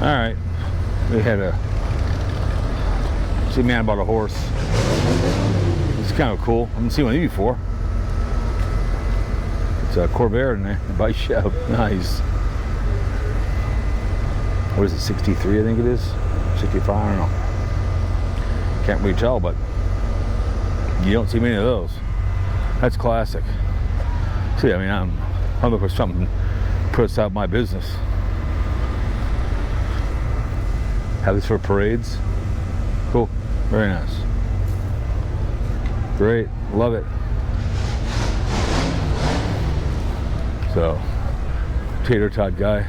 All right, we had a see a man bought a horse. It's kind of cool. I haven't seen one of these before. It's a Corvair in there, a bike shop. Nice. What is it, 63 I think it is? 65, I don't know. Can't really tell, but you don't see many of those. That's classic. See, I mean, I'm looking for something to put out my business. Have this for parades. Cool. Very nice. Great. Love it. So, tater tot guy.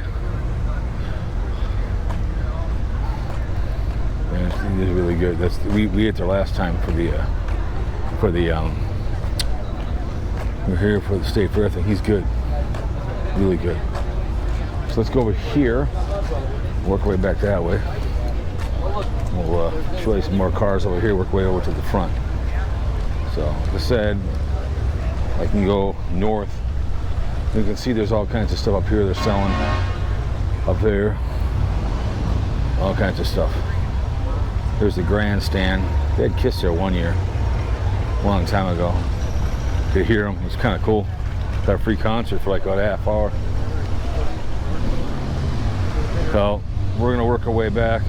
And it is really good. That's we ate there last time for the we're here for the state fair thing. He's good. Really good. So let's go over here. Work our way back that way. We'll show you some more cars over here. Work our way over to the front. So, like I said, I can go north. You can see there's all kinds of stuff up here they're selling. Up there. All kinds of stuff. There's the grandstand. They had Kiss there one year. A long time ago. Could hear them. It was kind of cool. Got a free concert for like about a half hour. So, we're going to work our way back.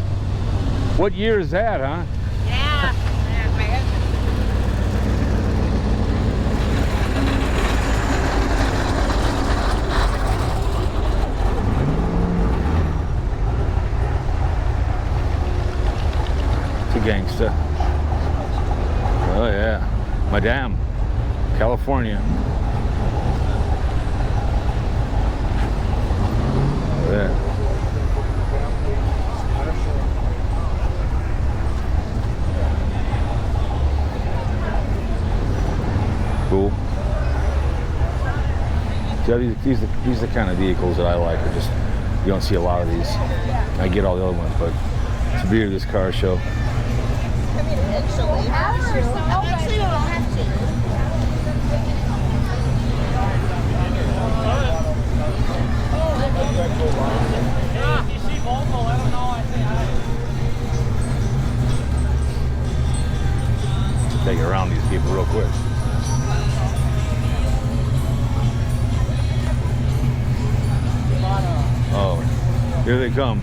What year is that, huh? Yeah, man. It's a gangsta. Oh yeah, Madame, California. Look at that. Cool. See, these are the kind of vehicles that I like. Just you don't see a lot of these. I get all the other ones, but it's the beauty of this car show. I mean, eventually. Eventually we'll have to. Yeah, if you see Volvo, let them know I say hi. Take it around these people real quick. Oh, here they come.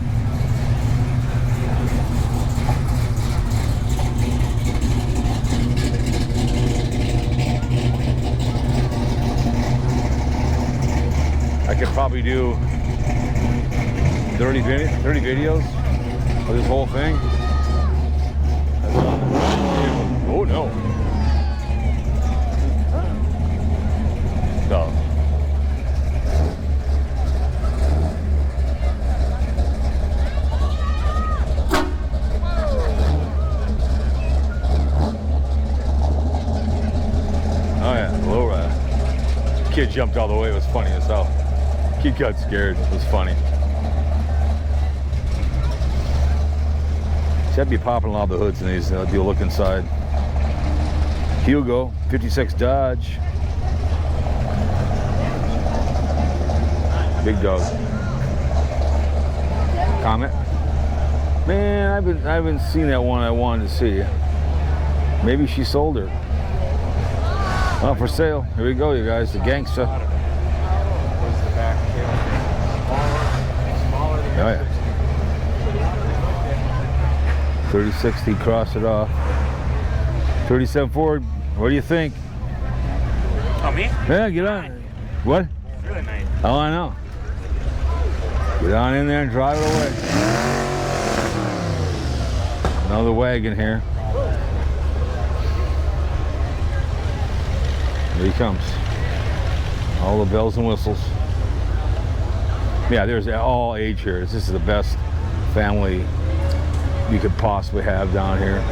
I could probably do 30 videos of this whole thing. Oh no. So. Oh yeah, low kid jumped all the way. It was funny as hell. Kid got scared. It was funny. See, I'd be popping all the hoods in these. I'd be a look inside. Hugo, 56 Dodge. Big dog. Comet. Man, I haven't seen that one I wanted to see. Maybe she sold her. Oh, for sale. Here we go, you guys. The gangsta. Oh yeah. 3060, cross it off. 37 Ford. What do you think? Oh, me? Yeah, get on. What? It's really nice. Oh, I know. Get on in there and drive it away. Another wagon here. Here he comes. All the bells and whistles. Yeah, there's all age here. This is the best family you could possibly have down here.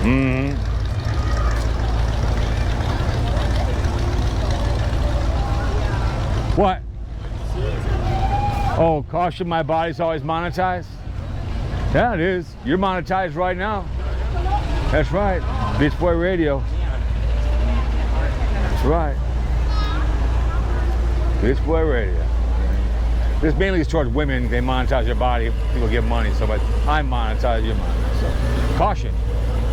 Mm-hmm. What? Oh, caution, my body's always monetized? Yeah, it is. You're monetized right now. That's right. Beach Boy Radio. That's right. Beach Boy Radio. This mainly is towards women. They monetize your body. People give money. So, but I monetize your money. So, caution.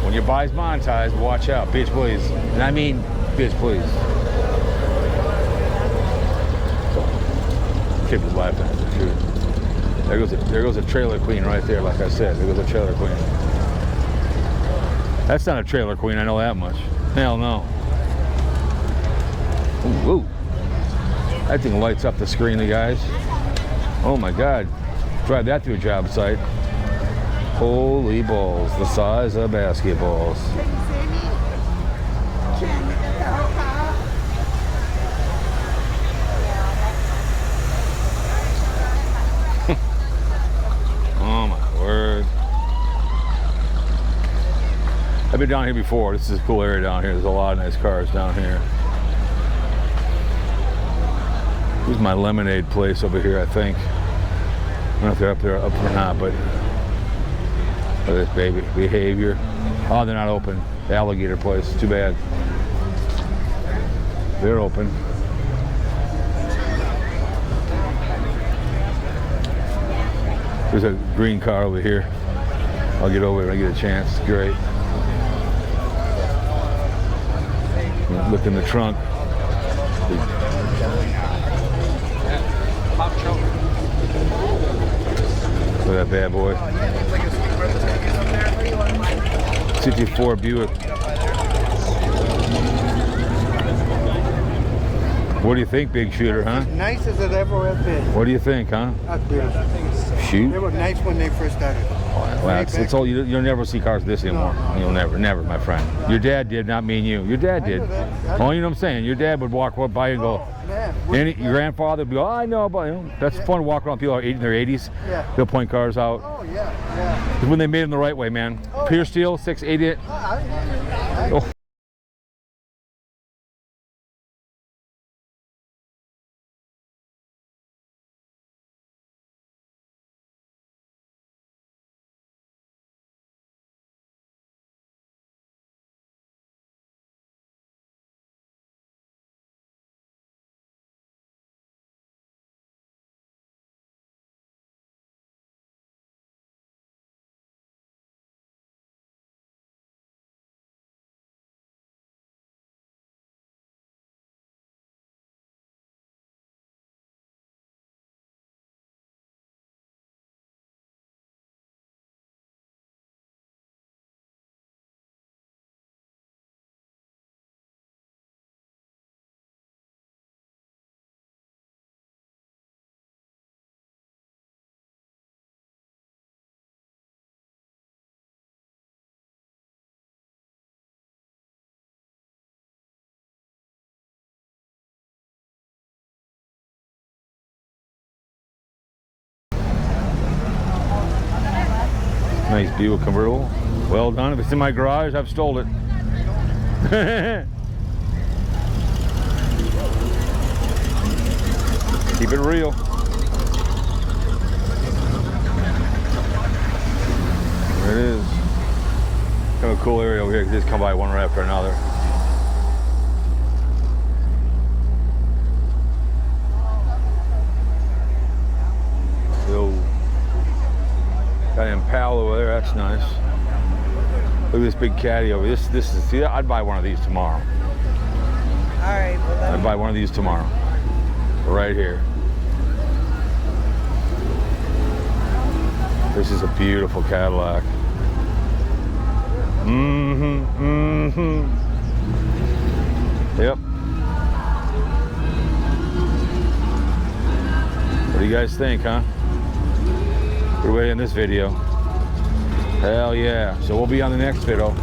When your body's monetized, watch out. Bitch, please. And I mean, bitch, please. So, keep your life in it. Shoot. There goes a trailer queen right there. Like I said, there goes a trailer queen. That's not a trailer queen. I know that much. Hell no. Ooh, ooh. That thing lights up the screen, you guys. Oh my God. Drive that through a job site. Holy balls, the size of basketballs. Oh my word. I've been down here before. This is a cool area down here. There's a lot of nice cars down here. This is my lemonade place over here, I think. I don't know if they're up or not, but look at this baby behavior. Oh, they're not open. The alligator place. Too bad. They're open. There's a green car over here. I'll get over it when I get a chance. It's great. Look in the trunk. Look at that bad boy. 64 Buick. What do you think, big shooter, huh? As nice as it ever has been. What do you think, huh? That's beautiful. Shoot. They were nice when they first started. Well, it's all, you'll never see cars this anymore. No. You'll never, my friend. Your dad did, not me and you. Your dad did. Oh, you know what I'm saying? Your dad would walk by and go, Man, your grandfather would be, oh, I know, but you know, that's fun to walk around. People are in their 80s. Yeah. They'll point cars out. oh yeah. When they made them the right way, man. Pure steel, 680. Oh. Nice Buick convertible. Well done. If it's in my garage, I've stole it. Keep it real. There it is. Kind of a cool area over here. You just come by one right after another. Got an Impala over there, that's nice. Look at this big caddy over here. This is, see, I'd buy one of these tomorrow. Alright, well I'd buy one of these tomorrow. Right here. This is a beautiful Cadillac. Yep. What do you guys think, huh? We're waiting in this video. Hell yeah. So we'll be on the next video.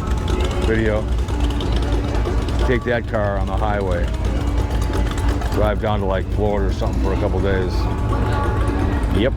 Take that car on the highway. Drive down to like Florida or something for a couple days. Yep.